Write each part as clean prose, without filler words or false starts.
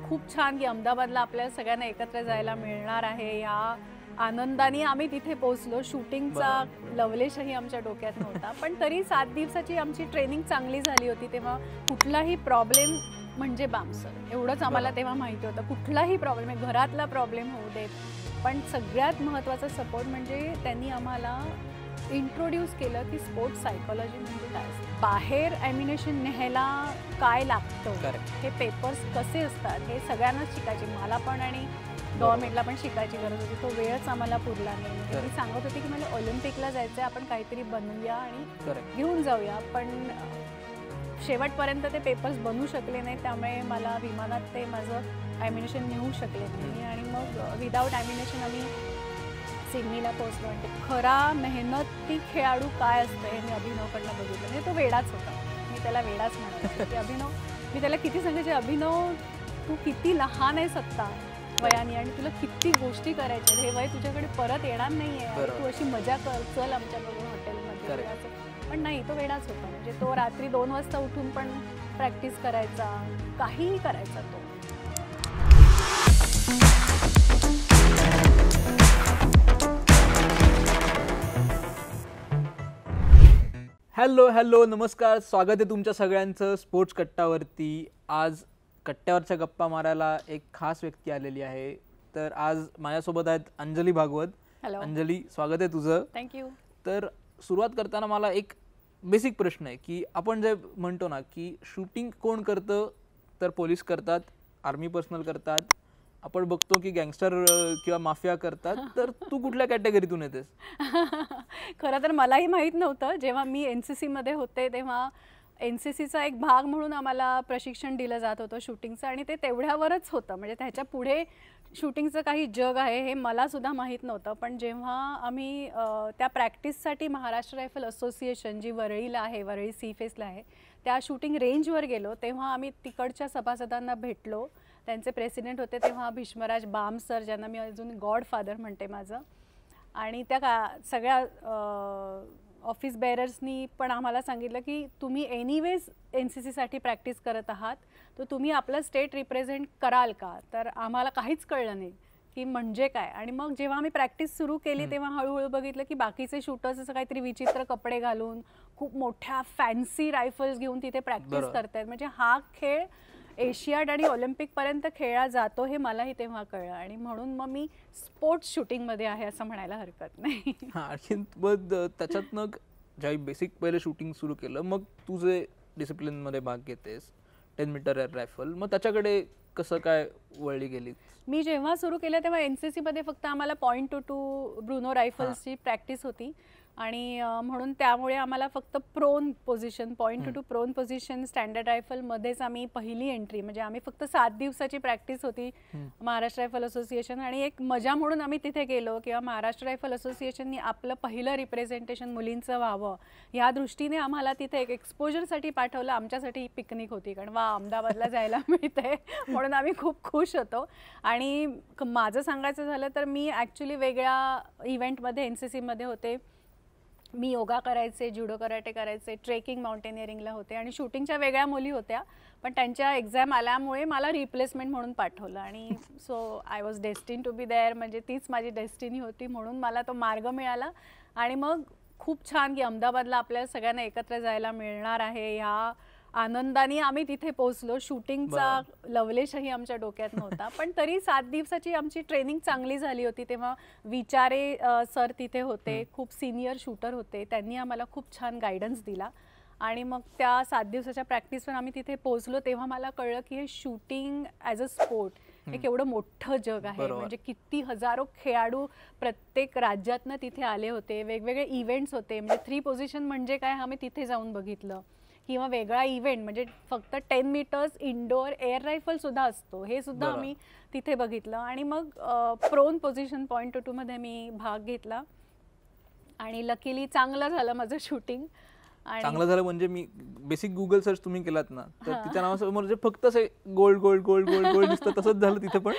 खूप छान की अहमदाबादला आपल्या सगळ्यांना एकत्र जायला मिळणार आहे या आनंदाने आम्ही तिथे पोहोचलो. शूटिंगचा लवलेशही आमच्या डोक्यात नव्हता, पण तरी 7 दिवसाची आमची ट्रेनिंग चांगली झाली होती. तेव्हा कुठलाही प्रॉब्लेम म्हणजे बामसर एवढंच आम्हाला तेव्हा माहिती होतं. कुठलाही प्रॉब्लेम आहे, घरातला प्रॉब्लेम होऊ देत, पण सगळ्यात महत्त्वाचा सपोर्ट म्हणजे त्यांनी आम्हाला इंट्रोड्यूस केलं की स्पोर्ट्स सायकोलॉजी म्हणजे काय असतं, बाहेर ॲम्युनेशन न्यायला काय लागतं, हे पेपर्स कसे असतात हे सगळ्यांनाच शिकायचे, मला पण आणि गव्हर्नमेंटला पण शिकायची गरज होती. तो वेळच आम्हाला पुरला नाही. म्हणजे मी सांगत होती की मला ऑलिम्पिकला जायचं आहे, आपण काहीतरी बनवूया आणि घेऊन जाऊया, पण शेवटपर्यंत ते पेपर्स बनवू शकले नाही. त्यामुळे मला विमानात ते माझं ॲम्युनेशन नेऊ शकले नाही आणि मग विदाऊट ॲम्युनेशन आम्ही सिडनीला पोहोचलो. म्हणजे खरा मेहनती खेळाडू काय असतं हे मी अभिनवकडनं बघितलं. म्हणजे तो वेडाच होता, मी त्याला वेडाच म्हणाले की अभिनव, मी त्याला किती सांगायचे, अभिनव तू किती लहान आहेस आत्ता वयाने आणि तुला किती गोष्टी करायच्या, हे वय तुझ्याकडे परत येणार नाही आहे, तू अशी मजा कर, चल आमच्याबरोबर हॉटेलमध्ये असं. पण नाही, तो वेडाच होता. म्हणजे तो रात्री 2 वाजता उठून पण प्रॅक्टिस करायचा, काहीही करायचा तो. हॅलो नमस्कार, स्वागत आहे तुमच्या सगळ्यांचं स्पोर्ट्स कट्टावरती. आज कट्ट्यावरच्या गप्पा मारायला एक खास व्यक्ती आलेली आहे. तर आज माझ्यासोबत आहेत अंजली भागवत. अंजली, स्वागत आहे तुझं. थँक्यू. तर सुरुवात करताना मला एक बेसिक प्रश्न आहे की आपण जे म्हणतो ना की शूटिंग कोण करतं, तर पोलीस करतात, आर्मी पर्सनल करतात, आपण बघतो की गँगस्टर किंवा माफिया करतात, तर तू कुठल्या कॅटेगरीतून येतेस? खरं तर मलाही माहीत नव्हतं. जेव्हा मी NCC मध्ये होते तेव्हा NCCचा एक भाग म्हणून आम्हाला प्रशिक्षण दिलं जात होतं शूटिंगचं, आणि ते तेवढ्यावरच होतं. म्हणजे त्याच्या पुढे शूटिंगचं काही जग आहे हे मला सुद्धा माहीत नव्हतं. पण जेव्हा आम्ही त्या प्रॅक्टिससाठी महाराष्ट्र रायफल असोसिएशन जी वरळीला आहे, वरळी सी फेसला आहे, त्या शूटिंग रेंजवर गेलो. तेव्हा आम्ही तिकडच्या सभासदांना भेटलो. त्यांचे प्रेसिडेंट होते तेव्हा भीष्मराज बाम सर, ज्यांना मी अजून गॉडफादर म्हणते माझं. आणि त्या सगळ्या ऑफिस बेअरर्सनी पण आम्हाला सांगितलं की तुम्ही एनिवेज NCCसाठी प्रॅक्टिस करत आहात, तर तुम्ही आपलं स्टेट रिप्रेझेंट कराल का? तर आम्हाला काहीच कळलं नाही की म्हणजे काय. आणि मग जेव्हा आम्ही प्रॅक्टिस सुरू केली तेव्हा हळूहळू बघितलं की बाकीचे शूटर्स असं काहीतरी विचित्र कपडे घालून खूप मोठ्या फॅन्सी रायफल्स घेऊन तिथे प्रॅक्टिस करतायत. म्हणजे हा खेळ एशियाड आणि ऑलिम्पिकपर्यंत खेळला जातो हे मलाही तेव्हा कळलं, आणि म्हणून मग मी स्पोर्ट्स शूटिंगमध्ये आहे असं म्हणायला हरकत नाही. आणखीन मग त्याच्यातनं ज्यावेळी बेसिक पहिले शूटिंग सुरू केलं, मग तू जे डिसिप्लिनमध्ये भाग घेतेस 10 मीटर एअर रायफल, मग त्याच्याकडे कसं काय वळली गेली? मी जेव्हा सुरू केलं तेव्हा NCC मध्ये फक्त आम्हाला .22 ब्रुनो रायफल्सची प्रॅक्टिस होती, आणि म्हणून त्यामुळे आम्हाला फक्त prone position, .22 prone position standard रायफलमध्येच आम्ही पहिली एंट्री, म्हणजे आम्ही फक्त 7 दिवसाची प्रॅक्टिस होती महाराष्ट्र रायफल असोसिएशन. आणि एक मजा म्हणून आम्ही तिथे गेलो किंवा महाराष्ट्र रायफल असोसिएशननी आपलं पहिलं रिप्रेझेंटेशन मुलींचं व्हावं या दृष्टीने आम्हाला तिथे एक एक्सपोजरसाठी पाठवलं. आमच्यासाठी ही पिकनिक होती, कारण वा अहमदाबादला जायला मिळते म्हणून आम्ही खूप खुश होतो. आणि माझं सांगायचं झालं तर मी ॲक्च्युली वेगळ्या इव्हेंटमध्ये NCC मध्ये होते. मी योगा करायचे, जुडो कराटे करायचे, ट्रेकिंग माउंटेनिअरिंगला होते, आणि शूटिंगच्या वेगळ्या मुली होत्या, पण त्यांच्या एक्झाम आल्यामुळे मला रिप्लेसमेंट म्हणून पाठवलं. आणि so I was destined to be there, म्हणजे तीच माझी डेस्टिनी होती, म्हणून मला तो मार्ग मिळाला. आणि मग खूप छान की अहमदाबादला आपल्या सगळ्यांना एकत्र जायला मिळणार आहे या आनंदाने आम्ही तिथे पोहोचलो. शूटिंगचा लवलेशही आमच्या डोक्यात नव्हता, पण तरी 7 दिवसाची आमची ट्रेनिंग चांगली झाली होती. तेव्हा विचारे सर तिथे होते, खूप सिनियर शूटर होते, त्यांनी आम्हाला खूप छान गायडन्स दिला. आणि मग त्या 7 दिवसाच्या प्रॅक्टिसवर आम्ही तिथे पोहोचलो. तेव्हा मला कळलं की हे शूटिंग ॲज अ स्पोर्ट एक एवढं मोठं जग आहे. म्हणजे किती हजारो खेळाडू प्रत्येक राज्यातनं तिथे आले होते, वेगवेगळे इव्हेंट्स होते. म्हणजे 3 पोझिशन म्हणजे काय आम्ही तिथे जाऊन बघितलं, किंवा वेगळा इव्हेंट म्हणजे फक्त 10 मीटर्स इंडोर एअर रायफल सुद्धा असतो, हे सुद्धा आम्ही तिथे बघितलं. आणि मग प्रोन पोझिशन .22 मध्ये मी भाग घेतला, आणि लकीली चांगलं झालं माझं शूटिंग. चांगलं झालं म्हणजे मी बेसिक गुगल सर्च तुम्ही केलात ना, तर तिच्या नावासमोर जे फक्त असे gold gold gold gold gold दिसतं, तसंच झालं तिथे पण?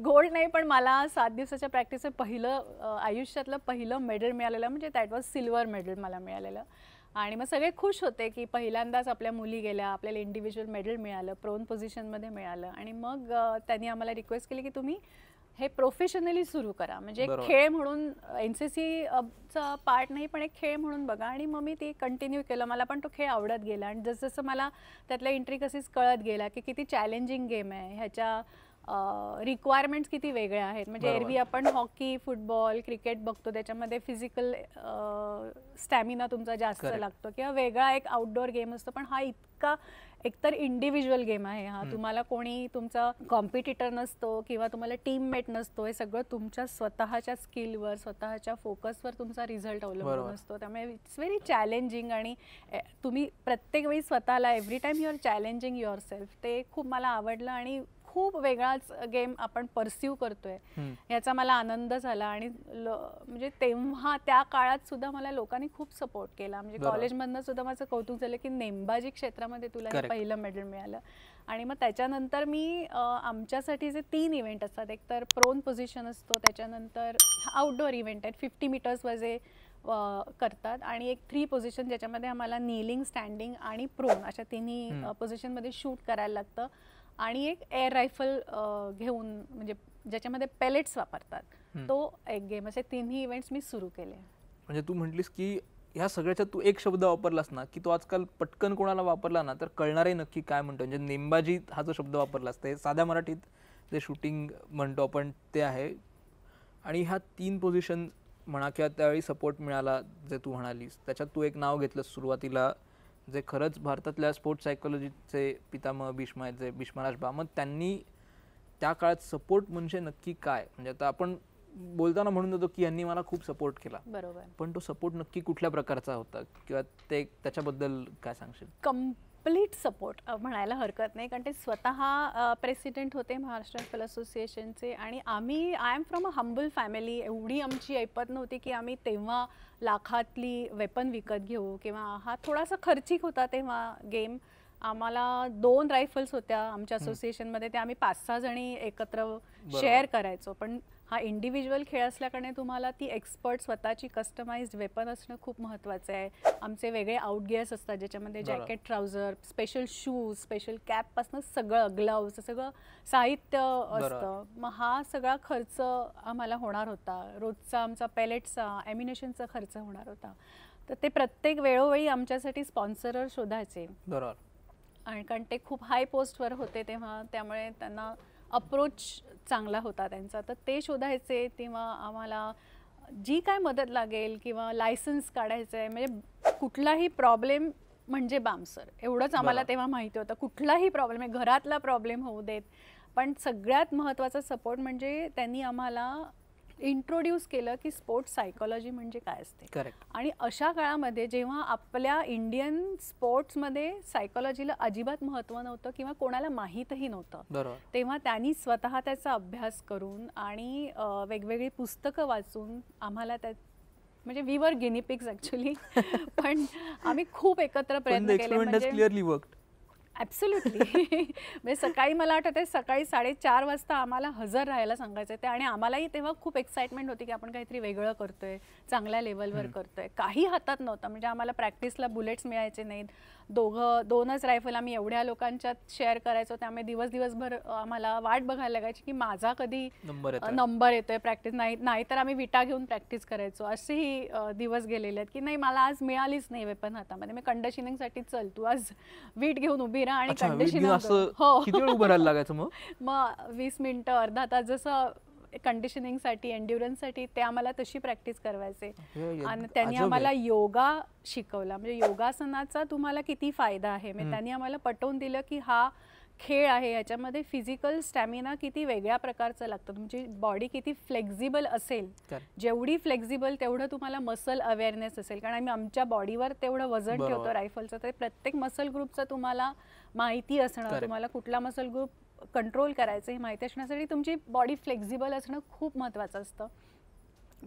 गोल्ड नाही, पण मला 7 दिवसाच्या प्रॅक्टिसचं पहिलं आयुष्यातलं पहिलं मेडल मिळालेलं, म्हणजे दॅट वॉज सिल्वर मेडल मला मिळालेलं. आणि मग सगळे खुश होते की पहिल्यांदाच आपल्या मुली गेल्या, आपल्याला इंडिव्हिज्युअल मेडल मिळालं, प्रोन पोझिशनमध्ये मिळालं. आणि मग त्यांनी आम्हाला रिक्वेस्ट केली की तुम्ही हे प्रोफेशनली सुरू करा, म्हणजे एक खेळ म्हणून NCC चा पार्ट नाही पण एक खेळ म्हणून बघा. आणि मग मी ते कंटिन्यू केलं. मला पण तो खेळ आवडत गेला आणि जसं मला त्यातल्या इंट्रिकसीज कळत गेला की किती चॅलेंजिंग गेम आहे, ह्याच्या रिक्वायरमेंट्स किती वेगळ्या आहेत. म्हणजे एरवी आपण हॉकी, फुटबॉल, क्रिकेट बघतो, त्याच्यामध्ये फिजिकल स्टॅमिना तुमचा जास्त लागतो किंवा वेगळा एक आउटडोअर गेम असतो. पण हा इतका एकतर इंडिव्हिज्युअल गेम आहे हा. तुम्हाला कोणी तुमचा कॉम्पिटिटर नसतो किंवा तुम्हाला टीममेट नसतो. हे सगळं तुमच्या स्वतःच्या स्किलवर, स्वतःच्या फोकसवर तुमचा रिझल्ट अवलंबून असतो. त्यामुळे इट्स व्हेरी चॅलेंजिंग. आणि तुम्ही प्रत्येक वेळी स्वतःला every time you are challenging yourself, ते खूप मला आवडलं. आणि खूप वेगळाच गेम आपण परस्यू करतोय याचा मला आनंद झाला. आणि म्हणजे तेव्हा त्या काळात सुद्धा मला लोकांनी खूप सपोर्ट केला. म्हणजे कॉलेजमधनं सुद्धा माझं कौतुक झालं की नेमबाजी क्षेत्रामध्ये तुला हे पहिलं मेडल मिळालं. आणि मग त्याच्यानंतर मी आमच्यासाठी जे 3 इव्हेंट असतात, एक तर प्रोन पोझिशन असतो, त्याच्यानंतर आउटडोअर इव्हेंट आहेत 50 मीटर्स वजे करतात, आणि एक 3 पोझिशन ज्याच्यामध्ये आम्हाला नीलिंग, स्टँडिंग आणि प्रोन अशा तिन्ही पोझिशनमध्ये शूट करायला लागतं. आणि एक एअर रायफल घेऊन, म्हणजे ज्याच्यामध्ये पेलेट्स वापरतात, तो एक गेम. असे 3ही इव्हेंट्स मी सुरू केले. म्हणजे तू म्हटलीस की ह्या सगळ्याचा तू एक शब्द वापरलास ना की तो आजकाल पटकन कोणाला वापरला ना तर कळणारही नक्की काय म्हणतो. म्हणजे नेमबाजी हा जो शब्द वापरलास ते साध्या मराठीत जे शूटिंग म्हणतो आपण ते आहे. आणि ह्या 3 पोझिशन म्हणा किंवा त्यावेळी सपोर्ट मिळाला जे तू म्हणालीस, त्याच्यात तू एक नाव घेतलंस सुरुवातीला, जे खरंच भारतातल्या स्पोर्ट्स सायकोलॉजीचे पितामह भीष्म आहेत, जे भीष्मराज बा. मग त्यांनी त्या काळात सपोर्ट म्हणजे नक्की काय, म्हणजे आता आपण बोलताना म्हणून होतो की यांनी मला खूप सपोर्ट केला, बरोबर, पण तो सपोर्ट नक्की कुठल्या प्रकारचा होता किंवा ते त्याच्याबद्दल काय सांगशील? कंप्लीट सपोर्ट म्हणायला हरकत नाही, कारण ते स्वतः प्रेसिडेंट होते महाराष्ट्र रायफल असोसिएशनचे. आणि I am from a humble family. एवढी आमची ऐपत नव्हती की आम्ही तेव्हा लाखातली वेपन विकत घेऊ, किंवा हा थोडासा खर्चिक होता तेव्हा गेम. आम्हाला 2 रायफल्स होत्या आमच्या असोसिएशनमध्ये, त्या आम्ही 5-6 जणी एकत्र शेअर करायचो. पण हा इंडिव्हिज्युअल खेळ असल्याकारणे तुम्हाला ती एक्सपर्ट स्वतःची कस्टमाइज्ड वेपन असणं खूप महत्त्वाचं आहे. आमचे वेगळे आउटगिअर्स असतात ज्याच्यामध्ये jacket, trouser, special shoes, special कॅपपासून सगळं, ग्लव्ज, सगळं साहित्य असतं. मग हा सगळा खर्च आम्हाला होणार होता. रोजचा आमचा पेलेट्सचा, ॲम्युनेशनचा खर्च होणार होता. तर ते प्रत्येक वेळोवेळी आमच्यासाठी स्पॉन्सरर शोधायचे. बरोबर. आणि कारण ते खूप हाय पोस्टवर होते तेव्हा, त्यामुळे त्यांना अप्रोच चांगला होता त्यांचा, तर ते शोधायचे. तेव्हा आम्हाला जी काय मदत लागेल किंवा लायसन्स काढायचं आहे, म्हणजे कुठलाही प्रॉब्लेम म्हणजे बामसर, एवढंच आम्हाला तेव्हा माहिती होतं. कुठलाही प्रॉब्लेम आहे, घरातला प्रॉब्लेम होऊ देत, पण सगळ्यात महत्त्वाचा सपोर्ट म्हणजे त्यांनी आम्हाला इंट्रोड्यूस केलं की स्पोर्ट्स सायकोलॉजी म्हणजे काय असते. करेक्ट. आणि अशा काळामध्ये जेव्हा आपल्या इंडियन स्पोर्ट्समध्ये सायकोलॉजीला अजिबात महत्त्व नव्हतं किंवा कोणाला माहीतही नव्हतं, तेव्हा त्यांनी स्वतः त्याचा अभ्यास करून आणि वेगवेगळी पुस्तकं वाचून आम्हाला त्या, म्हणजे वी वर गिनीपिग्स ॲक्च्युली, पण आम्ही खूप एकत्र प्रयत्न केले. म्हणजे ॲब्सोल्युटली. म्हणजे सकाळी मला आठवतं सकाळी 4:30 वाजता आम्हाला हजर राहायला सांगायचं ते. आणि आम्हालाही तेव्हा खूप एक्साइटमेंट होती की आपण काहीतरी वेगळं करतोय, चांगल्या लेवलवर करतोय. काही हातात नव्हतं, म्हणजे आम्हाला प्रॅक्टिसला बुलेट्स मिळायचे नाहीत. 2च रायफल आम्ही एवढ्या लोकांच्यात शेअर करायचो, त्यामुळे दिवसभर आम्हाला वाट बघायला लागायची की माझा कधी नंबर येतोय प्रॅक्टिस. नाही तर आम्ही विटा घेऊन प्रॅक्टिस करायचो. असेही दिवस गेलेले आहेत की नाही मला आज मिळालीच नाही वेपन हातामध्ये, मी कंडिशनिंगसाठी चल तू आज वीट घेऊन उभी राहा आणि कंडिशनिंग. हो, किती वेळ उभं राहायला लागायचं मग 20 मिनिटं, अर्धा तास, जसं कंडिशनिंगसाठी, एन्ड्युरन्ससाठी ते आम्हाला तशी प्रॅक्टिस करवायचे. आणि त्यांनी आम्हाला योगा शिकवला, म्हणजे योगासनाचा तुम्हाला किती फायदा आहे. म्हणजे त्यांनी आम्हाला पटवून दिलं की हा खेळ आहे, याच्यामध्ये फिजिकल स्टॅमिना किती वेगळ्या प्रकारचं लागतं, तुमची बॉडी किती फ्लेक्झिबल असेल, जेवढी फ्लेक्झिबल तेवढं तुम्हाला मसल अवेअरनेस असेल. कारण आम्ही आमच्या बॉडीवर तेवढं वजन ठेवतो रायफलचं, तर प्रत्येक मसल ग्रुपचं तुम्हाला माहिती असणं, तुम्हाला कुठला मसल ग्रुप कंट्रोल करायचं हे माहिती असण्यासाठी तुमची बॉडी फ्लेक्झिबल असणं खूप महत्त्वाचं असतं.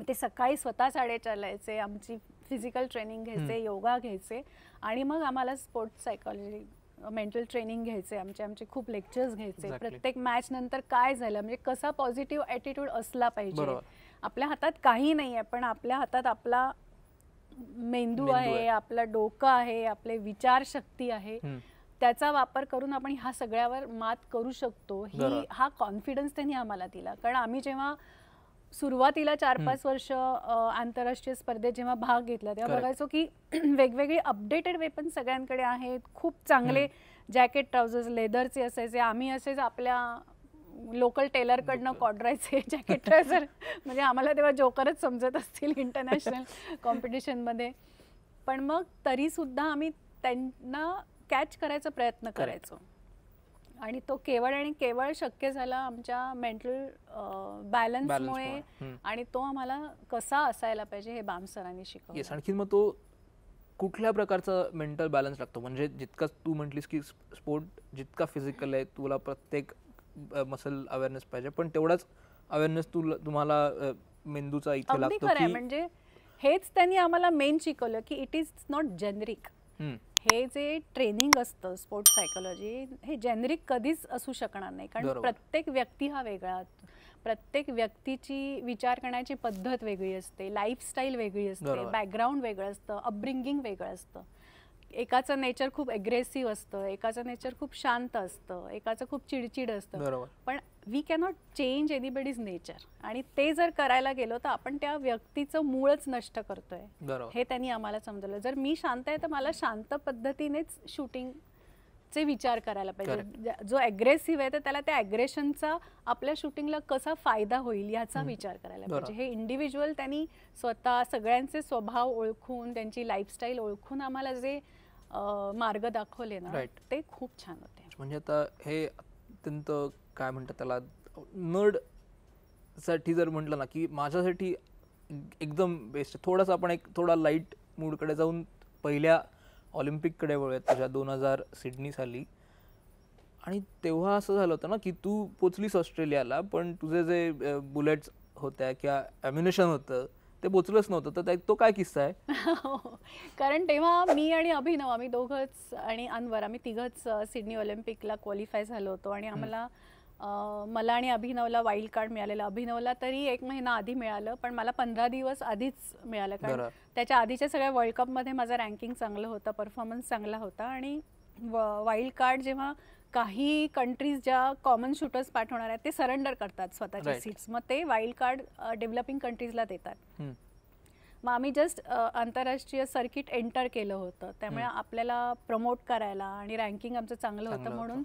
ते सकाळी स्वतः 4:30 यायचे, आमची फिजिकल ट्रेनिंग घ्यायचे, योगा घ्यायचे, आणि मग आम्हाला स्पोर्ट्स सायकोलॉजी, मेंटल ट्रेनिंग घ्यायचे, आमचे खूप लेक्चर्स घ्यायचे. प्रत्येक मॅच नंतर काय झालं, म्हणजे कसा पॉझिटिव्ह ॲटिट्यूड असला पाहिजे. आपल्या हातात काही नाही आहे, पण आपल्या हातात आपला मेंदू आहे, आपलं डोकं आहे, आपले विचारशक्ती आहे, त्याचा वापर करून आपण ह्या सगळ्यावर मात करू शकतो. हा कॉन्फिडन्स त्यांनी आम्हाला दिला. कारण आम्ही जेव्हा सुरुवातीला 4-5 वर्ष आंतरराष्ट्रीय स्पर्धेत जेव्हा भाग घेतला तेव्हा बघायचो की वेगवेगळे अपडेटेड वेपन सगळ्यांकडे आहेत, खूप चांगले जॅकेट ट्राउझर्स लेदरचे असायचे. आम्ही असेच आपल्या लोकल टेलरकडनं कॉड्रायचे जॅकेट ट्राउझर, म्हणजे आम्हाला तेव्हा जोकरच समजत असतील इंटरनॅशनल कॉम्पिटिशनमध्ये. पण मग तरीसुद्धा आम्ही त्यांना कॅच करायचा प्रयत्न करायचो आणि तो केवळ आणि केवळ शक्य झाला आमच्या मेंटल बॅलन्समुळे. आणि तो आम्हाला कसा असायला पाहिजे हे बाम सरांनी शिकवलं. आणखी मग तो कुठल्या प्रकारचा मेंटल बॅलन्स लागतो? म्हणजे जितका तू म्हटलीस की स्पोर्ट जितका फिजिकल आहे, तुला प्रत्येक मसल अवेअरनेस पाहिजे, पण तेवढाच अवेअरनेस तुम्हाला मेंदूचा इथे लागतो. म्हणजे हेच त्यांनी आम्हाला मेन शिकवलं की इट इज नॉट जेनरिक. हे जे ट्रेनिंग असतं स्पोर्ट्स सायकोलॉजी, हे जेनरिक कधीच असू शकणार नाही. कारण प्रत्येक व्यक्ती हा वेगळा, प्रत्येक व्यक्तीची विचार करण्याची पद्धत वेगळी असते, लाईफस्टाईल वेगळी असते, बॅकग्राऊंड वेगळं असतं, अपब्रिंगिंग वेगळं असतं. एकाचं नेचर खूप एग्रेसिव्ह असतं, एकाचं नेचर खूप शांत असतं, एकाचं खूप चिडचिड असतं. पण we cannot change anybody's nature. आणि ते जर करायला गेलो तर आपण त्या व्यक्तीचं मूळच नष्ट करतोय, हे त्यांनी आम्हाला समजलं. जर मी शांत आहे तर मला शांत पद्धतीनेच शूटिंगचे विचार करायला पाहिजे. जो अग्रेसिव्ह आहे तर त्याला त्या अग्रेशनचा आपल्या शूटिंगला कसा फायदा होईल याचा विचार करायला पाहिजे. हे इंडिव्हिज्युअल त्यांनी स्वतः सगळ्यांचे स्वभाव ओळखून, त्यांची लाईफस्टाईल ओळखून आम्हाला जे मार्ग दाखवले ना, ते खूप छान होते. म्हणजे आता हे अत्यंत काय म्हणतात त्याला, नर्ड साठी जर म्हटलं ना की माझ्यासाठी एकदम बेस्ट. थोडासा आपण एक थोडा लाईट मूडकडे जाऊन पहिल्या ऑलिम्पिककडे वळूयात, तुझ्या 2000 सिडनी साली. आणि तेव्हा असं झालं होतं ना की तू पोचलीस ऑस्ट्रेलियाला, पण तुझे जे बुलेट्स होत्या किंवा ॲम्युनेशन होतं ते पोचलंच नव्हतं. तर तो काय किस्सा आहे? कारण तेव्हा मी आणि अभिनव, आम्ही दोघंच, आणि अनवर, आम्ही तिघंच सिडनी ऑलिम्पिकला क्वालिफाय झालो होतो. आणि आम्हाला मला आणि अभिनवला वाईल्ड कार्ड मिळालेलं. अभिनवला तरी 1 महिना आधी मिळालं, पण मला 15 दिवस आधीच मिळालं. कारण त्याच्या आधीच्या सगळ्या वर्ल्ड कपमध्ये माझं रँकिंग चांगलं होतं, परफॉर्मन्स चांगला होता. आणि वाईल्ड कार्ड जेव्हा काही कंट्रीज ज्या कॉमन शूटर्स पाठवणार आहेत ते सरेंडर करतात स्वतःच्या सीट्स, मग ते वाईल्ड कार्ड डेव्हलपिंग कंट्रीजला देतात. मग आम्ही जस्ट आंतरराष्ट्रीय सर्किट एंटर केलं होतं, त्यामुळे आपल्याला प्रमोट करायला आणि रँकिंग आमचं चांगलं होतं म्हणून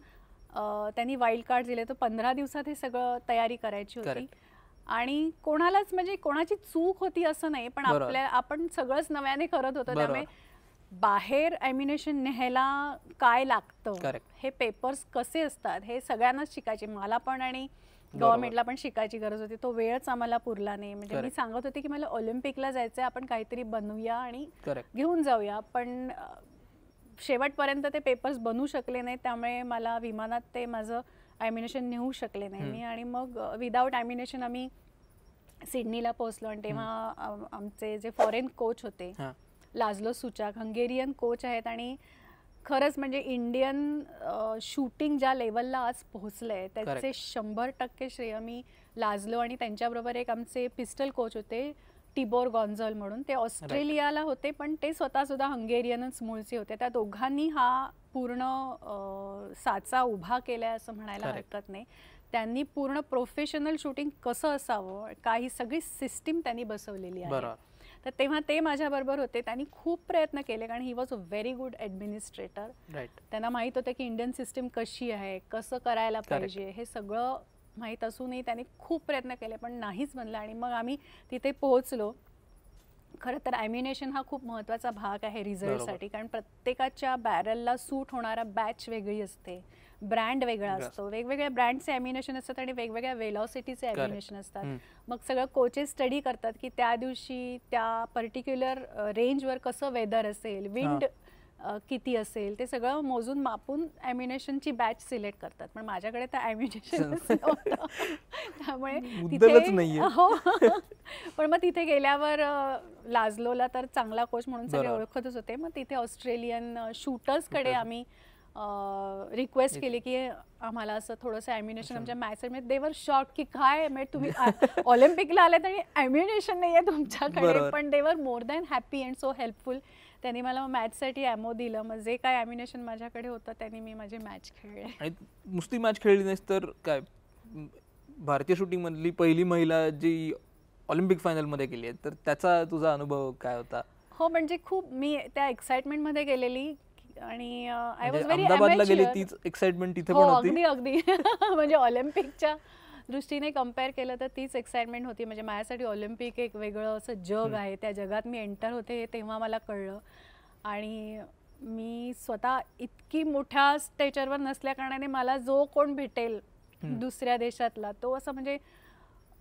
त्यांनी वाईल्ड कार्ड दिले. तर 15 दिवसात हे सगळं तयारी करायची होती. आणि कोणालाच, म्हणजे कोणाची चूक होती असं नाही, पण आपण सगळंच नव्याने करत होतो. त्यामुळे बाहेर ॲम्युनेशन न्यायला काय लागतं, हे पेपर्स कसे असतात, हे सगळ्यांनाच शिकायचे. मला पण आणि गव्हर्नमेंटला पण शिकायची गरज होती. तो वेळच आम्हाला पुरला नाही. म्हणजे मी सांगत होते की मला ऑलिम्पिकला जायचंय, आपण काहीतरी बनवूया आणि घेऊन जाऊया, पण शेवटपर्यंत ते पेपर्स बनवू शकले नाही. त्यामुळे मला विमानात ते माझं ॲम्युनेशन नेऊ शकले नाही मी. आणि मग विदाऊट ॲम्युनेशन आम्ही सिडनीला पोहोचलो. आणि तेव्हा आमचे जे फॉरेन कोच होते, लाजलो सुचाक, हंगेरियन कोच आहेत. आणि खरंच म्हणजे इंडियन शूटिंग ज्या लेवलला आज पोहोचलंय त्याचे 100% श्रेय मी लाजलो. आणि त्यांच्याबरोबर एक आमचे पिस्टल कोच होते, टिबोर गॉन्झल म्हणून, ते ऑस्ट्रेलियाला होते, पण ते स्वतः सुद्धा हंगेरियनच मूळचे होते. त्या दोघांनी हा पूर्ण साचा उभा केलाय असं म्हणायला हरकत नाही. त्यांनी पूर्ण प्रोफेशनल शूटिंग कसं असावं, काही सगळी सिस्टीम त्यांनी बसवलेली आहे. तर तेव्हा ते माझ्याबरोबर होते. त्यांनी खूप प्रयत्न केले, कारण he was a very good administrator. त्यांना माहीत होतं की इंडियन सिस्टीम कशी आहे, कसं करायला पाहिजे, हे सगळं माहीत असूनही त्यांनी खूप प्रयत्न केले, पण नाहीच बनलं. आणि मग आम्ही तिथे पोहोचलो. खरं तर ॲम्युनेशन हा खूप महत्त्वाचा भाग आहे रिझल्टसाठी, कारण प्रत्येकाच्या बॅरलला सूट होणारा बॅच वेगळी असते, ब्रँड वेगळा असतो, वेगवेगळ्या ब्रँडचे ॲम्युनेशन असतात आणि वेगवेगळ्या वेलॉसिटीचे ॲम्युनेशन असतात. मग सगळं कोचेस स्टडी करतात की त्या दिवशी त्या पर्टिक्युलर रेंजवर कसं वेदर असेल, विंड किती असेल, ते सगळं मोजून मापून ॲम्युनेशनची बॅच सिलेक्ट करतात. पण माझ्याकडे तर ॲम्युनेशन नव्हतं, त्यामुळे तिथे हो. पण मग तिथे गेल्यावर लाजलोला तर चांगला कोच म्हणून सगळे ओळखतच होते. मग तिथे ऑस्ट्रेलियन शूटर्सकडे आम्ही रिक्वेस्ट केली की आम्हाला असं थोडंसं ॲम्युनेशन आमच्या मॅचमध्ये. देवर शॉक की काय म्हणजे तुम्ही ऑलिम्पिकला आलेत आणि ॲम्युनेशन नाही आहे तुमच्याकडे, पण they're more than happy and so helpful. त्यांनी मला मॅचसाठी ॲमो दिलं. मग जे काय ॲम्युनेशन माझ्याकडे होतं त्यांनी मी माझी मॅच खेळले. आणि नुसती मॅच खेळली नाहीस तर काय, भारतीय शूटिंगमधली पहिली महिला जी ऑलिम्पिक फायनलमध्ये गेली आहे, तर त्याचा तुझा अनुभव काय होता? हो, म्हणजे खूप मी त्या एक्साइटमेंटमध्ये गेलेली आणि आय वॉज व्हेरी अहमदाबादला गेली तीच एक्साइटमेंट तिथे पण होती. अगदी अगदी म्हणजे ऑलिम्पिकच्या दृष्टीने कम्पेअर केलं तर तीच एक्साइटमेंट होती. म्हणजे माझ्यासाठी ऑलिम्पिक एक वेगळं असं जग आहे. त्या जगात मी एंटर होते हे तेव्हा मला कळलं. आणि मी स्वतः इतकी मोठ्या स्टेजवर नसल्या कारणाने मला जो कोण भेटेल दुसऱ्या देशातला तो असं म्हणजे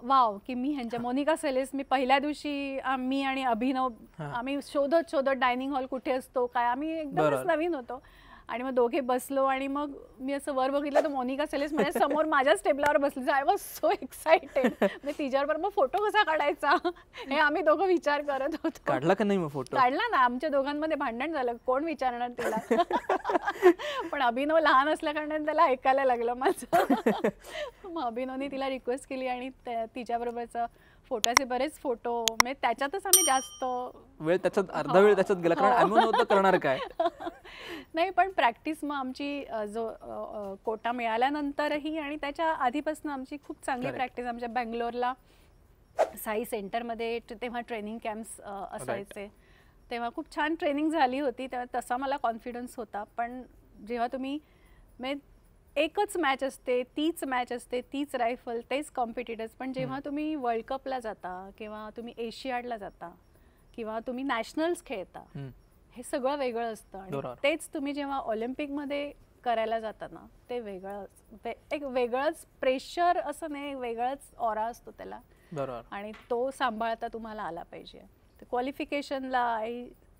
वाव की मी ह्यांच्या मोनिका सेलेस मी पहिल्या दिवशी मी आणि अभिनव आम्ही शोधत डायनिंग हॉल कुठे असतो काय, आम्ही एकदमच नवीन होतो आणि मग दोघे बसलो आणि मग मी असं वर बघितलं तर मोनिका सेलेस माझ्या समोर माझ्याच टेबलावर बसली. I was so excited. मी तिच्याबरोबर मग फोटो कसा काढायचा हे आम्ही दोघं विचार करत होतो. काढला का नाही मग फोटो? काढला ना, आमच्या दोघांमध्ये भांडण झालं कोण विचारणार तिला. पण अभिनव लहान असल्या कारणाने त्याला ऐकायला लागलं माझं. मग अभिनवने तिला रिक्वेस्ट केली आणि तिच्याबरोबरचा फोटोचे बरेच फोटो म्हणजे त्याच्यातच आम्ही जास्त वेळ त्याच्यात अर्धा वेळ त्याच्यात गेला कारण आम्ही नव्हतं करणार काय. नाही पण प्रॅक्टिस मग आमची जो कोटा मिळाल्यानंतरही आणि त्याच्या आधीपासून आमची खूप चांगली प्रॅक्टिस. आमच्या बँगलोरला साई सेंटरमध्ये तेव्हा ट्रेनिंग कॅम्प्स असायचे, तेव्हा खूप छान ट्रेनिंग झाली होती. तेव्हा तसा मला कॉन्फिडन्स होता. पण जेव्हा तुम्ही एकच मॅच असते, तीच मॅच असते, तीच रायफल, तेच कॉम्पिटिटर्स, पण जेव्हा तुम्ही वर्ल्ड कपला जाता किंवा तुम्ही एशियाडला जाता किंवा तुम्ही नॅशनल्स खेळता हे सगळं वेगळं असतं. आणि तेच तुम्ही जेव्हा ऑलिम्पिकमध्ये करायला जाता ना ते वेगळंच, एक वेगळंच प्रेशर असं नाही, वेगळंच ऑरा असतो त्याला. आणि तो सांभाळता तुम्हाला आला पाहिजे. तर क्वालिफिकेशनला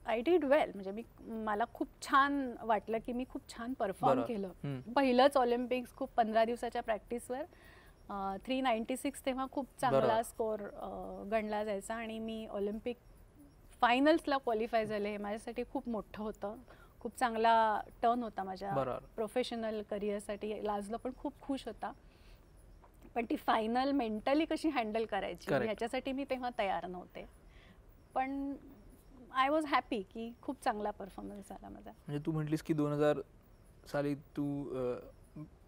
आय डिड वेल. म्हणजे मला खूप छान वाटलं की मी खूप छान परफॉर्म केलं. पहिलंच ऑलिम्पिक्स खूप 15 दिवसाच्या प्रॅक्टिसवर 396 तेव्हा खूप चांगला स्कोअर गणला जायचा आणि मी ऑलिम्पिक फायनल्सला क्वालिफाय झाले. हे माझ्यासाठी खूप मोठं होतं, खूप चांगला टर्न होता माझ्या प्रोफेशनल करिअरसाठी. लाजलो पण खूप खुश होता. पण ती फायनल मेंटली कशी हँडल करायची ह्याच्यासाठी मी तेव्हा तयार नव्हते. पण आय वॉज हॅपी की खूप चांगला परफॉर्मन्स झाला माझा. म्हणजे तू म्हटलीस की 2000 साली तू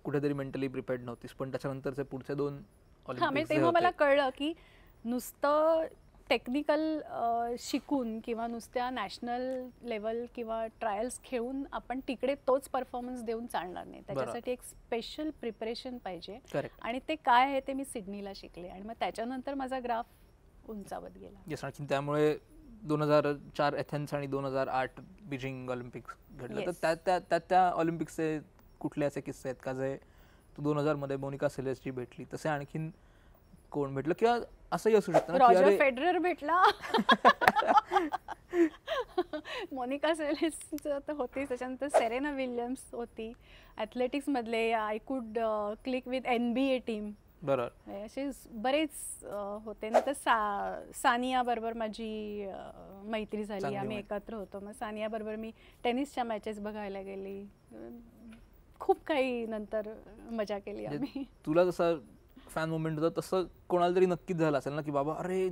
कुठेतरी मेंटली प्रिपेअर्ड नव्हतीस, पण त्याच्यानंतरचे पुढचे 2 ऑलिम्पिक्स तेव्हा मला कळलं की नुसतं टेक्निकल शिकून किंवा नुसत्या नॅशनल लेवल किंवा ट्रायल्स खेळून आपण तिकडे तोच परफॉर्मन्स देऊन चालणार नाही. त्याच्यासाठी एक स्पेशल प्रिपरेशन पाहिजे आणि ते काय आहे ते मी सिडनीला शिकले आणि मग त्याच्यानंतर माझा ग्राफ उंचावत गेला. त्यामुळे 2004 एथेन्स आणि 2008 बीजिंग ऑलिम्पिक्स घडलं. तर त्या ऑलिम्पिक्सचे कुठले असे किस्से आहेत का जे तू 2000 मध्ये मोनिका सेलेसची भेटली, तसे आणखीन कोण भेटलं किंवा असंही असू शकतं? रॉजर फेडरर भेटला. मोनिका सेलेस तर होतीच, त्याच्यानंतर सेरेना विल्यम्स होती. ॲथलेटिक्स मधले I could click with NBA team. बरोबर, असे बरेच होते. नंतर सानिया बरोबर माझी मैत्री झाली, आम्ही एकत्र होतो. मग सानिया बरोबर मी टेनिसच्या मॅचेस बघायला गेली. खूप काही नंतर मजा केली आम्ही. तुला जसं फॅन मोमेंट होता तसं कोणाला तरी नक्कीच झालं असेल ना की बाबा अरे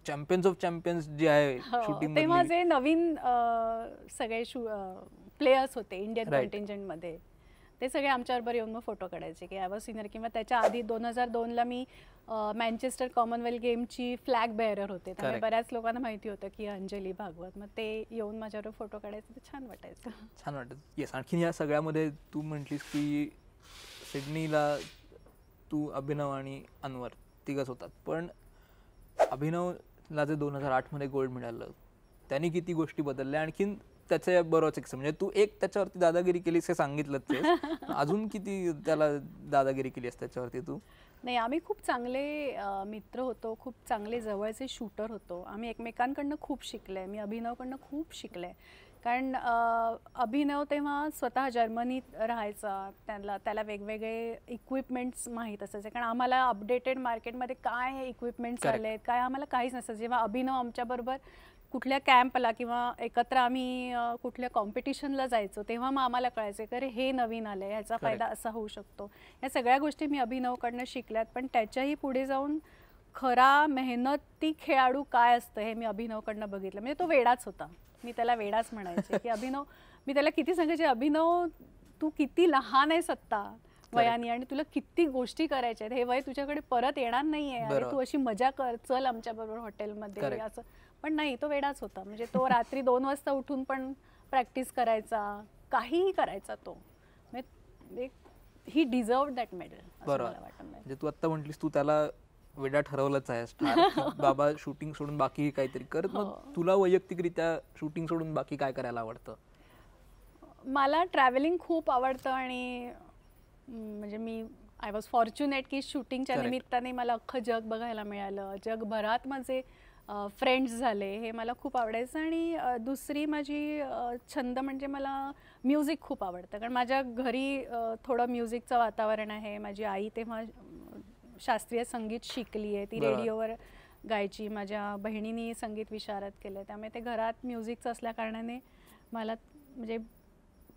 चॅम्पियन्स ऑफ चॅम्पियन्स जे आहे शूटिंग, तेव्हा जे नवीन सगळे प्लेयर्स होते इंडियन कॉन्टिंजंटमध्ये ते सगळे आमच्याबरोबर येऊन मग फोटो काढायचे की आय वॉज सिनियर. किंवा त्याच्या आधी 2002ला मी मँचेस्टर कॉमनवेल्थ गेमची फ्लॅग बेअरर होते, त्यामुळे बऱ्याच लोकांना माहिती होतं की अंजली भागवत. मग ते येऊन माझ्याबरोबर फोटो काढायचे, तर छान वाटायचं. छान वाटत. येस. आणखीन या सगळ्यामध्ये तू म्हटलीस की सिडनीला तू, अभिनव आणि अनवर तिघच होतात, पण अभिनवला जे 2008 मध्ये गोल्ड मिळालं त्यांनी किती गोष्टी बदलल्या. आणखीन त्याच्या बरोबरच एक म्हणजे तू एक त्याच्यावरती दादागिरी केलीस हे सांगितलंच, अजून किती त्याला दादागिरी केलीस त्याच्यावरती तू? नाही, आम्ही खूप चांगले मित्र होतो, खूप चांगले जवळचे शूटर होतो. आम्ही एकमेकांकडनं खूप शिकले. मी अभिनवकडनं खूप शिकले. कारण अभिनव तेव्हा स्वतः जर्मनीत राहायचा, त्याला वेगवेगळे इक्विपमेंट्स माहीत असायचे. कारण आम्हाला अपडेटेड मार्केटमध्ये काय इक्विपमेंट्स आले आहेत काय आम्हाला काहीच नसायचं. जेव्हा अभिनव आमच्याबरोबर कुठल्या कॅम्पला किंवा एकत्र आम्ही कुठल्या कॉम्पिटिशनला जायचो तेव्हा मग आम्हाला कळायचं की अरे हे नवीन आलं आहे, ह्याचा फायदा असा होऊ शकतो. या सगळ्या गोष्टी मी अभिनवकडनं शिकल्यात. पण त्याच्याही पुढे जाऊन खरा मेहनती खेळाडू काय असतं हे मी अभिनवकडनं बघितलं. म्हणजे तो वेडाच होता, मी त्याला वेडाच म्हणायचे की अभिनव, मी त्याला किती सांगायचे, अभिनव तू किती लहान आहेस आत्ता वयाने आणि तुला किती गोष्टी करायच्या आहेत, हे वय तुझ्याकडे परत येणार नाहीये, अरे तू अशी मजा कर, चल आमच्या बरोबर हॉटेलमध्ये असं. पण नाही, तो वेडाच होता. म्हणजे तो रात्री 2 वाजता उठून पण प्रॅक्टिस करायचा, काहीही करायचा तो. म्हणजे ही डिझर्व्ड दॅट मेडल असं मला वाटतं. म्हणजे तू आता म्हटलीस तू त्याला वेडा ठरवलंच आहेस बाबा शूटिंग सोडून बाकी काहीतरी कर. मग तुला वैयक्तिकरित्या शूटिंग सोडून बाकी काय करायला आवडतं? मला ट्रॅव्हलिंग खूप आवडतं आणि म्हणजे मी आय वॉज फॉर्च्युनेट की शूटिंगच्या निमित्ताने मला अख्खं जग बघायला मिळालं, जगभरात माझे फ्रेंड्स झाले, हे मला खूप आवडायचं. आणि दुसरी माझी छंद म्हणजे मला म्युझिक खूप आवडतं, कारण माझ्या घरी थोडं म्युझिकचं वातावरण आहे. माझी आई तेव्हा शास्त्रीय संगीत शिकली आहे, ती रेडिओवर गायची. माझ्या बहिणीने संगीत विशारद केलं, त्यामुळे ते घरात म्युझिकचं असल्या कारणाने मला म्हणजे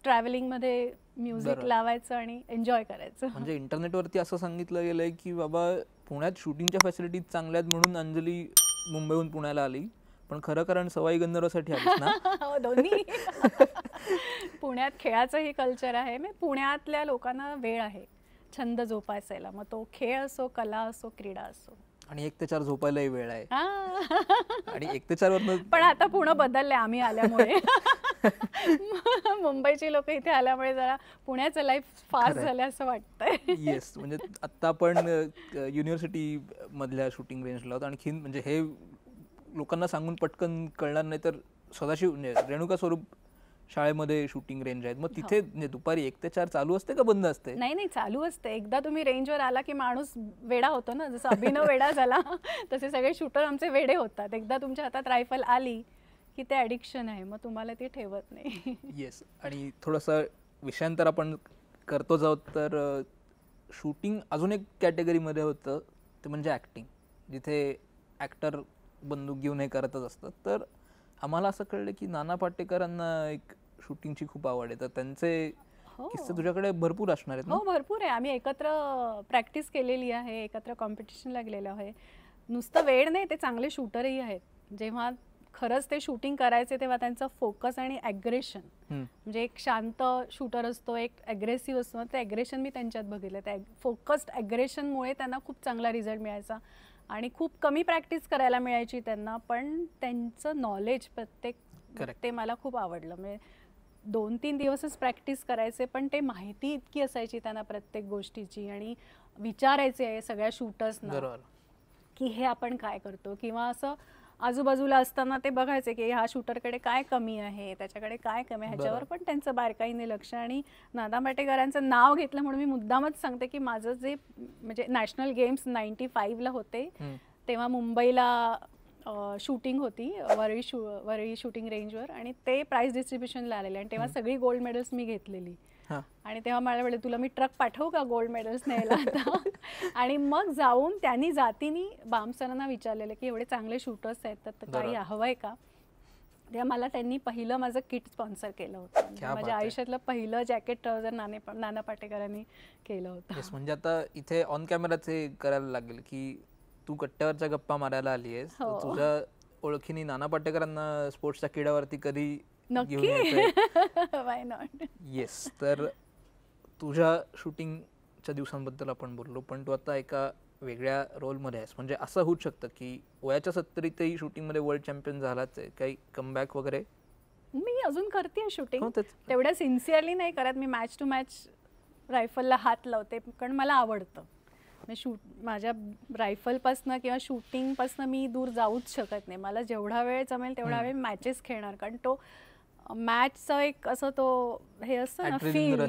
ट्रॅव्हलिंगमध्ये म्युझिक लावायचं आणि एन्जॉय करायचं. म्हणजे इंटरनेटवरती असं सांगितलं गेलंय की बाबा पुण्यात शूटिंगच्या फॅसिलिटीज चांगल्या आहेत म्हणून अंजली मुंबईहून पुण्याला आली, पण खरं कारण सवाई गंधर्वसाठी आलीस ना? दोन्ही. पुण्यात खेळाचंही कल्चर आहे, मग पुण्यातल्या लोकांना वेळ आहे छंद जोपासायला, मग तो खेळ असो, कला असो, क्रीडा असो. आणि 1 ते 4 झोपायलाही वेळ आहे. आणि 1 ते 4 वरनं पण आता पुणे बदलले आम्ही आल्यामुळे. मुंबईची लोक इथे आल्यामुळे जरा पुण्याचं लाईफ फास्ट झालं असं वाटतंय. येस, म्हणजे आता आपण युनिव्हर्सिटी मधल्या शूटिंग रेंजला आहोत. आणखीन म्हणजे हे लोकांना सांगून पटकन कळणार नाही, तर सदाशिव म्हणजे रेणुका स्वरूप शाळेमध्ये शूटिंग रेंज आहेत. मग तिथे दुपारी 1 ते 4 चालू असते का बंद असते? नाही, चालू असते. एकदा तुम्ही रेंजवर आला की माणूस वेडा होतो ना, जसं अभिनव वेडा झाला तसे सगळे शूटर आमचे वेडे होतात. एकदा तुमच्या हातात रायफल आली की ते ॲडिक्शन आहे, मग तुम्हाला ती ठेवत नाही. येस. आणि थोडंसं विषयांतर आपण करतोच आहोत, तर शूटिंग अजून एक कॅटेगरीमध्ये होतं, ते म्हणजे ॲक्टिंग, जिथे ॲक्टर बंदूक घेऊन हे करतच असतात. तर आम्हाला असं कळलं की नाना पाटेकरांना एक शूटिंगची खूप आवड आहे, तर त्यांचे किस्से तुझ्याकडे भरपूर असणार आहेत ना? हो, भरपूर आहे. आम्ही एकत्र प्रॅक्टिस केलेली आहे, एकत्र कॉम्पिटिशनला गेलेलो आहे. नुसतं वेळ नाही, ते चांगले शूटरही आहेत. जेव्हा खरंच ते शूटिंग करायचे तेव्हा त्यांचा फोकस आणि ॲग्रेशन, म्हणजे एक शांत शूटर असतो, एक ॲग्रेसिव्ह असतो, ते ॲग्रेशन मी त्यांच्यात बघितलं. त्या फोकस्ड ॲग्रेशनमुळे त्यांना खूप चांगला रिझल्ट मिळायचा आणि खूप कमी प्रॅक्टिस करायला मिळायची त्यांना, पण त्यांचं नॉलेज ते मला खूप आवडलं. म्हणजे 2-3 दिवसच प्रॅक्टिस करायचे, पण ते माहिती इतकी असायची त्यांना प्रत्येक गोष्टीची, आणि विचारायचे सगळ्या शूटर्सना की हे आपण काय करतो, किंवा असं आजूबाजूला असताना ते बघायचे की ह्या शूटरकडे काय कमी आहे, त्याच्याकडे काय कमी आहे, ह्याच्यावर पण त्यांचं बारकाईने लक्ष. आणि नाना पाटेकरांचं नाव घेतलं म्हणून मी मुद्दामच सांगते की माझं जे म्हणजे नॅशनल गेम्स 95ला होते, तेव्हा मुंबईला शूटिंग होती वरळी शूटिंग रेंजवर, आणि ते प्राइज डिस्ट्रीब्युशनला आलेले, आणि तेव्हा सगळी गोल्ड मेडल्स मी घेतलेली. आणि तेव्हा मला वाटलं तुला मी ट्रक पाठवू का गोल्ड मेडल्स न्यायला आता. आणि मग जाऊन त्यांनी जातीनी बाम सरांना विचारलेलं की एवढे चांगले शूटर्स आहेत तर काही हवं आहे का. तेव्हा मला त्यांनी पहिलं माझं किट स्पॉन्सर केलं होतं. माझ्या आयुष्यातलं पहिलं जॅकेट ट्राउझर नाना पाटेकरांनी केलं होतं. म्हणजे आता इथे ऑन कॅमेराचे करायला लागेल की तू कट्ट्यावरच्या गप्पा मारायला आली आहेस, तुझ्या ओळखीने नाना पाटेकरांना स्पोर्ट्सच्या किडावरती कधी वाय नॉट. येस. तर तुझ्या शूटिंगच्या दिवसांबद्दल आपण बोललो, पण तू आता एका वेगळ्या रोलमध्ये आहेस. म्हणजे असं होऊ शकतं की वयाच्या 70तही शूटिंगमध्ये वर्ल्ड चॅम्पियन झालाच आहे, काही कमबॅक वगैरे? मी अजून करते शूटिंग, तेवढ्या सिन्सिअरली नाही करत. मी मॅच टू मॅच रायफलला हात लावते, कारण मला आवडतं. माझ्या रायफलपासनं किंवा शूटिंगपासनं मी दूर जाऊच शकत नाही. मला जेवढा वेळ जमेल तेवढा वेळ मॅचेस खेळणार, कारण तो मॅचचा एक असं तो हे असतं ना फील,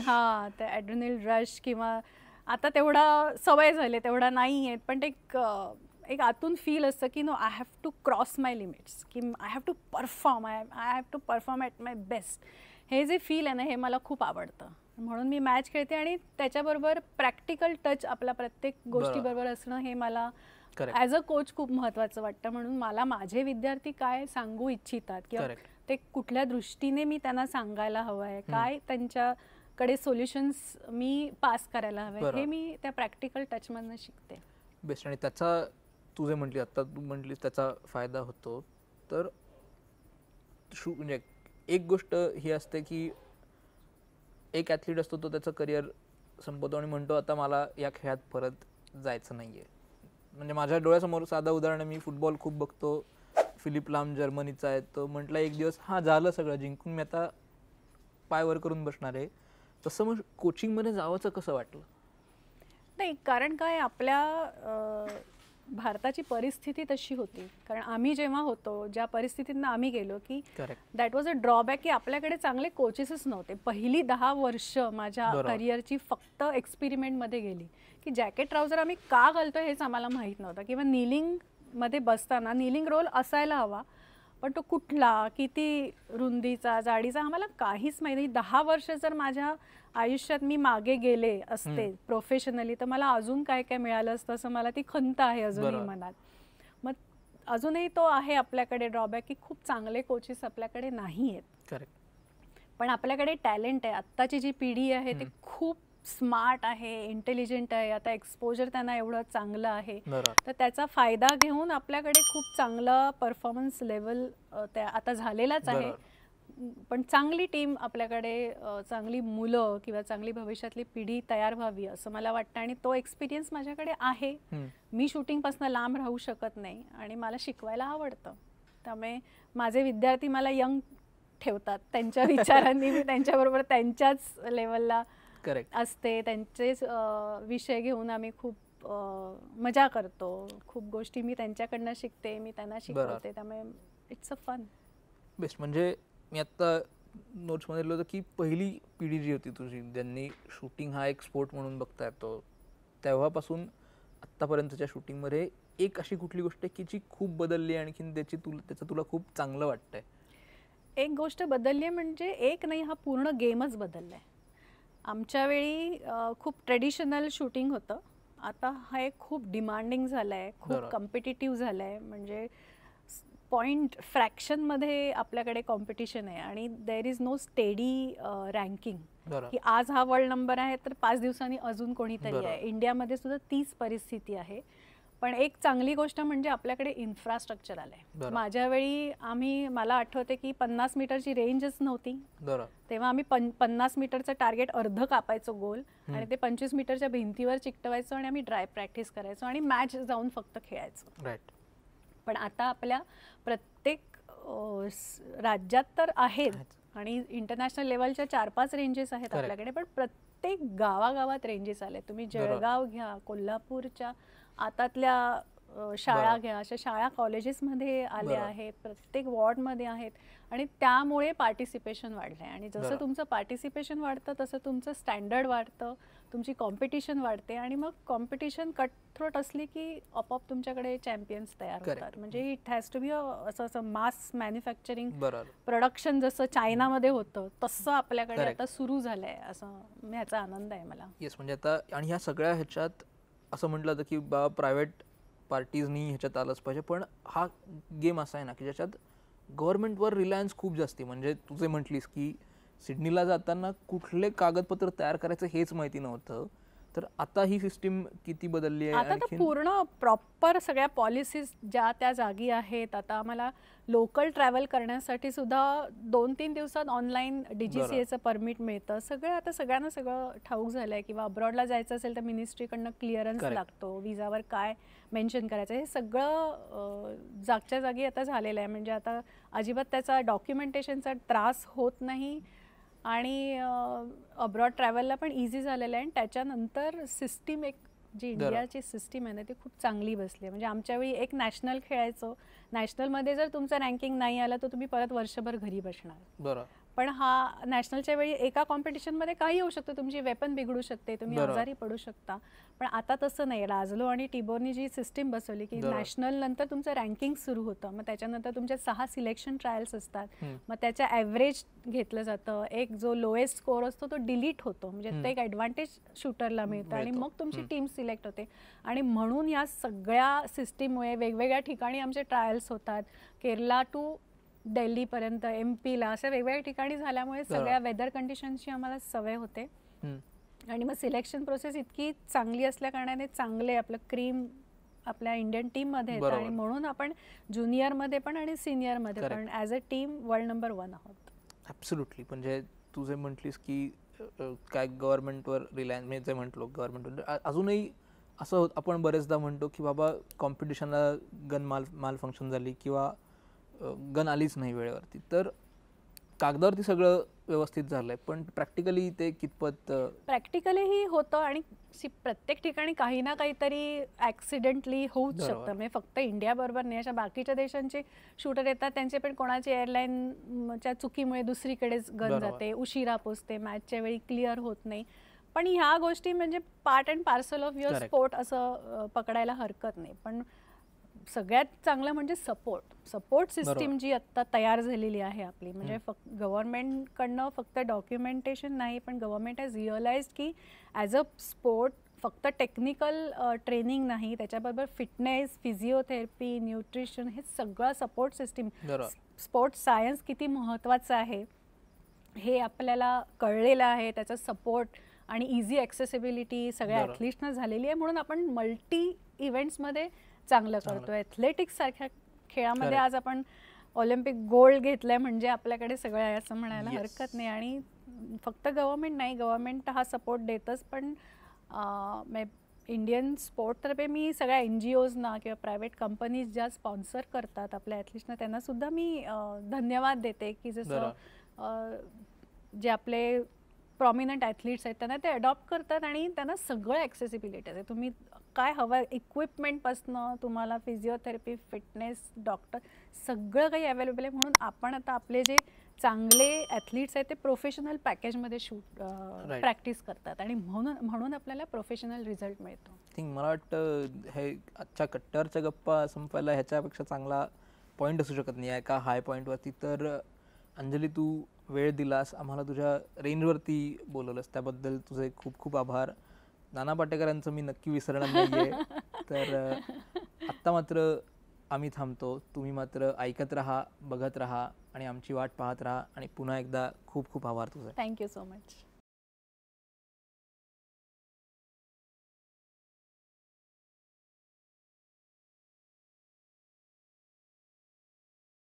ते ॲड्रेनल रश, किंवा आता तेवढा सवय झाली तेवढा नाही आहे, पण ते एक आतून फील असतं की no, I have to cross my limits, की I have to perform, I have to perform at my best. हे जे फील आहे ना, हे मला खूप आवडतं. म्हणून मी मॅच खेळते आणि त्याच्याबरोबर प्रॅक्टिकल टच आपला प्रत्येक गोष्टीबरोबर असणं हे मला ॲज अ कोच खूप महत्त्वाचं वाटतं. म्हणून मला माझे विद्यार्थी काय सांगू इच्छितात किंवा ते कुठल्या दृष्टीने मी त्यांना सांगायला हवं आहे, काय त्यांच्याकडे सोल्युशन्स मी पास करायला हवे, हे मी त्या प्रॅक्टिकल टचमधनं शिकते. बेस्ट. आणि त्याचा तू जे म्हटली आता तू म्हटलीस त्याचा फायदा होतो. तर म्हणजे एक गोष्ट ही असते की एक ॲथलीट असतो तो त्याचं करिअर संपवतो आणि म्हणतो आता मला या खेळात परत जायचं नाही आहे. म्हणजे माझ्या डोळ्यासमोर साधं उदाहरण, मी फुटबॉल खूप बघतो, फिलिप लाम जर्मनीचा आहे, तो म्हटला एक दिवस झालं सगळं जिंकून, मी आता पायवर करून बसणार आहे. तसं मग कोचिंगमध्ये जावंचं कसं वाटलं? नाही, कारण काय आपल्या भारताची परिस्थिती तशी होती. कारण आम्ही जेव्हा होतो, ज्या परिस्थितीतनं आम्ही गेलो की दॅट वॉज अ ड्रॉबॅक की आपल्याकडे चांगले कोचेसच नव्हते. पहिली 10 वर्ष माझ्या करिअरची फक्त एक्सपेरिमेंटमध्ये गेली की जॅकेट ट्राउझर आम्ही का घालतो हेच आम्हाला माहीत नव्हतं. किंवा नीलिंगमध्ये बसताना नीलिंग रोल असायला हवा, पण तो कुठला, किती रुंदीचा, जाडीचा, आम्हाला काहीच माहिती नाही. 10 वर्ष जर माझ्या आयुष्यात मी मागे गेले असते प्रोफेशनली तर मला अजून काय काय मिळालं असतं असं मला ती खंत आहे अजूनही मनात. मग अजूनही तो आहे आपल्याकडे ड्रॉबॅक की खूप चांगले कोचेस आपल्याकडे नाही आहेत. पण आपल्याकडे टॅलेंट आहे. आत्ताची जी पिढी आहे ती खूप स्मार्ट आहे, इंटेलिजंट आहे. आता एक्सपोजर त्यांना एवढं चांगलं आहे, तर त्याचा फायदा घेऊन आपल्याकडे खूप चांगला परफॉर्मन्स लेवल त्या आता झालेलाच आहे. पण चांगली टीम आपल्याकडे, चांगली मुलं किंवा चांगली भविष्यातली पिढी तयार व्हावी असं मला वाटतं. आणि तो एक्सपिरियन्स माझ्याकडे आहे. मी शूटिंगपासून लांब राहू शकत नाही आणि मला शिकवायला आवडतं. त्यामुळे माझे विद्यार्थी मला यंग ठेवतात. त्यांच्या विचारांनी मी त्यांच्याबरोबर त्यांच्याच लेवलला असते. त्यांचेच विषय घेऊन आम्ही खूप मजा करतो. खूप गोष्टी मी त्यांच्याकडनं शिकते, मी त्यांना शिकवते. त्यामुळे इट्स अ फन. बेस्ट. म्हणजे मी आत्ता नोट्समध्ये लिहिलं होतं की पहिली पिढी जी होती तुझी, ज्यांनी शूटिंग हा एक स्पोर्ट म्हणून बघता येतो, तेव्हापासून आत्तापर्यंतच्या शूटिंगमध्ये एक अशी कुठली गोष्ट आहे की जी खूप बदलली आहे आणखीन त्याचं तुला खूप चांगलं वाटतंय? एक गोष्ट बदलली आहे म्हणजे एक नाही, हा पूर्ण गेमच बदलला आहे. आमच्या वेळी खूप ट्रेडिशनल शूटिंग होतं. आता हे खूप डिमांडिंग झालं आहे, खूप कॉम्पिटिटिव्ह झालं आहे. म्हणजे पॉईंट फ्रॅक्शनमध्ये आपल्याकडे कॉम्पिटिशन आहे आणि there is no steady ranking की आज हा वर्ल्ड नंबर आहे तर 5 दिवसांनी अजून कोणीतरी आहे. इंडियामध्ये सुद्धा तीच परिस्थिती आहे. पण एक चांगली गोष्ट म्हणजे आपल्याकडे इन्फ्रास्ट्रक्चर आलंय. माझ्या वेळी मला आठवते की 50 मीटरची रेंजच नव्हती. तेव्हा आम्ही 50 मीटरचं टार्गेट अर्ध कापायचो गोल आणि ते 25 मीटरच्या भिंतीवर चिकटवायचो आणि आम्ही ड्राय प्रॅक्टिस करायचो आणि मॅच जाऊन फक्त खेळायचो. पण आता आपल्या प्रत्येक राज्यात तर आहेत आणि इंटरनॅशनल लेवलच्या 4-5 रेंजेस आहेत आपल्याकडे. पण प्रत्येक गावागावात रेंजेस आले. तुम्ही जळगाव घ्या, कोल्हापूरच्या आतातल्या शाळा घ्या, अशा शाळा कॉलेजेसमध्ये आल्या आहेत, प्रत्येक वॉर्डमध्ये आहेत. आणि त्यामुळे पार्टिसिपेशन वाढलं आहे. आणि जसं तुमचं पार्टिसिपेशन वाढतं तसं तुमचं स्टँडर्ड वाढतं, तुमची कॉम्पिटिशन वाढते. आणि मग कॉम्पिटिशन कटथ्रोट असली की आपोआप तुमच्याकडे चॅम्पियन्स तयार होतात. म्हणजे इट हॅज टू बी असं मास मॅन्युफॅक्चरिंग प्रोडक्शन जसं चायनामध्ये होतं तसं आपल्याकडे आता सुरू झालं आहे. असं ह्याचा आनंद आहे मला. येस. म्हणजे आता आणि ह्या सगळ्या ह्याच्यात असं म्हटलं होतं की प्रायव्हेट पार्टीजनी ह्याच्यात आलंच पाहिजे. पण हा गेम असा आहे ना की ज्याच्यात गव्हर्नमेंटवर रिलायन्स खूप जास्ती. म्हणजे तू जे म्हटलीस की सिडनीला जाताना कुठले कागदपत्र तयार करायचं हेच माहिती नव्हतं, तर आता ही सिस्टीम किती बदलली आहे. आता तर पूर्ण प्रॉपर सगळ्या पॉलिसीज ज्या त्या जागी आहेत. आता आम्हाला लोकल ट्रॅव्हल करण्यासाठी सुद्धा 2-3 दिवसात ऑनलाईन DGCAचं परमिट मिळतं. सगळं आता सगळ्यांना सगळं ठाऊक झालं आहे. किंवा अब्रॉडला जायचं असेल तर मिनिस्ट्रीकडनं क्लिअरन्स लागतो, विजावर काय मेन्शन करायचं, हे सगळं जागच्या जागी आता झालेलं आहे. म्हणजे आता अजिबात त्याचा डॉक्युमेंटेशनचा त्रास होत नाही आणि अब्रॉड ट्रॅव्हलला पण इझी झालेलं आहे. आणि त्याच्यानंतर सिस्टीम एक जी इंडियाची सिस्टीम आहे ना ती खूप चांगली बसली आहे. म्हणजे आमच्या वेळी एक नॅशनल खेळायचो, नॅशनलमध्ये जर तुमचं रँकिंग नाही आलं तर तुम्ही परत वर्षभर घरी बसणार. पण हा नॅशनलच्या वेळी एका कॉम्पिटिशनमध्ये काही होऊ शकतं, तुमची वेपन बिघडू शकते, तुम्ही आजारी पडू शकता. पण आता तसं नाही. लाझलो आणि टिबोरनी जी सिस्टीम बसवली की नॅशनल नंतर तुमचं रँकिंग सुरू होतं, मग त्याच्यानंतर तुमच्या 6 सिलेक्शन ट्रायल्स असतात, मग त्याच्या ॲव्हरेज घेतलं जातं, एक जो लोएस्ट स्कोअर असतो तो डिलीट होतो, म्हणजे ते एक ॲडव्हान्टेज शूटरला मिळतं आणि मग तुमची टीम सिलेक्ट होते. आणि म्हणून या सगळ्या सिस्टीममुळे वेगवेगळ्या ठिकाणी आमचे ट्रायल्स होतात, केरला टू दिल्लीपर्यंत, MP ला, अशा वेगवेगळ्या ठिकाणी झाल्यामुळे सगळ्या वेदर कंडिशनची आम्हाला सवय होते. आणि मग सिलेक्शन प्रोसेस इतकी चांगली असल्या कारणाने चांगले आपलं क्रीम आपल्या इंडियन टीममध्ये येतं आणि म्हणून आपण ज्युनियरमध्ये पण आणि सिनियरमध्ये पण as a team world number 1 आहोत. ॲब्सोल्युटली. म्हणजे तू जे म्हटलीस की काय गव्हर्नमेंटवर रिलायन्स, मी जे म्हटलो गव्हर्नमेंटवर, अजूनही असं आपण बरेचदा म्हणतो की बाबा कॉम्पिटिशनला गन माल फंक्शन झाली किंवा गन आलीच नाही वेळेवरती, तर कागदावरती सगळं व्यवस्थित झालंय, पण प्रॅक्टिकली ते कितपत? प्रॅक्टिकलीही होतं आणि प्रत्येक ठिकाणी काही ना काहीतरी ॲक्सिडेंटली होऊच शकतं. म्हणजे फक्त इंडिया बरोबर नाही, अशा बाकीच्या देशांचे शूटर येतात, त्यांचे पण कोणाची एअरलाईनच्या चुकीमुळे दुसरीकडेच गन जाते, उशिरा पोचते, मॅचच्या वेळी क्लिअर होत नाही. पण ह्या गोष्टी म्हणजे part and parcel of your sport असं पकडायला हरकत नाही. पण सगळ्यात चांगलं म्हणजे सपोर्ट सिस्टीम जी आत्ता तयार झालेली आहे आपली, म्हणजे फक्त गव्हर्नमेंटकडनं फक्त डॉक्युमेंटेशन नाही, पण गव्हर्नमेंट हॅज रिअलाइज की ॲज अ स्पोर्ट फक्त टेक्निकल ट्रेनिंग नाही, त्याच्याबरोबर फिटनेस, फिजिओथेरपी, न्यूट्रिशन, हे सगळं सपोर्ट सिस्टीम, स्पोर्ट्स सायन्स किती महत्त्वाचं आहे हे आपल्याला कळलेलं आहे. त्याचा सपोर्ट आणि इझी ॲक्सेसिबिलिटी सगळ्या ॲथलीट्सना झालेली आहे, म्हणून आपण मल्टी इव्हेंट्समध्ये चांगलं करतोय. ॲथलेटिक्स सारख्या खेळामध्ये आज आपण ऑलिम्पिक गोल्ड घेतलंय, म्हणजे आपल्याकडे सगळं आहे असं म्हणायला हरकत नाही. आणि फक्त गव्हर्नमेंट नाही, गव्हर्नमेंट हा सपोर्ट देतच, पण इंडियन स्पोर्टतर्फे मी सगळ्या NGOजना किंवा प्रायव्हेट कंपनीज ज्या स्पॉन्सर करतात आपल्या ॲथलीट्सना, त्यांना सुद्धा मी धन्यवाद देते की जसं जे आपले प्रॉमिनंट ॲथलीट्स आहेत त्यांना ते अडॉप्ट करतात आणि त्यांना सगळं ॲक्सेसिबिलिटी आहे. तुम्ही काय हवं, इक्विपमेंटपासनं तुम्हाला फिजिओथेरपी, फिटनेस, डॉक्टर, सगळं काही अवेलेबल आहे. म्हणून आपण आता आपले जे चांगले ॲथलीट्स आहेत ते प्रोफेशनल पॅकेजमध्ये प्रॅक्टिस करतात आणि म्हणून आपल्याला प्रोफेशनल रिझल्ट मिळतो. थिंक मला वाटतं हे आजच्या कट्टरच्या गप्पा संपायला ह्याच्यापेक्षा चांगला पॉईंट असू शकत नाही आहे का हाय पॉईंटवरती. तर अंजली, तू वेळ दिलास, आम्हाला तुझ्या रेंजवरती बोलवलंस, त्याबद्दल तुझे खूप खूप आभार. नाना पाटेकरांचं मी नक्की विसरणार नाहीये. तर आत्ता मात्र आम्ही थांबतो. तुम्ही मात्र ऐकत राहा, बघत राहा आणि आमची वाट पाहत राहा. आणि पुन्हा एकदा खूप खूप आभार तुझे. Thank you so much.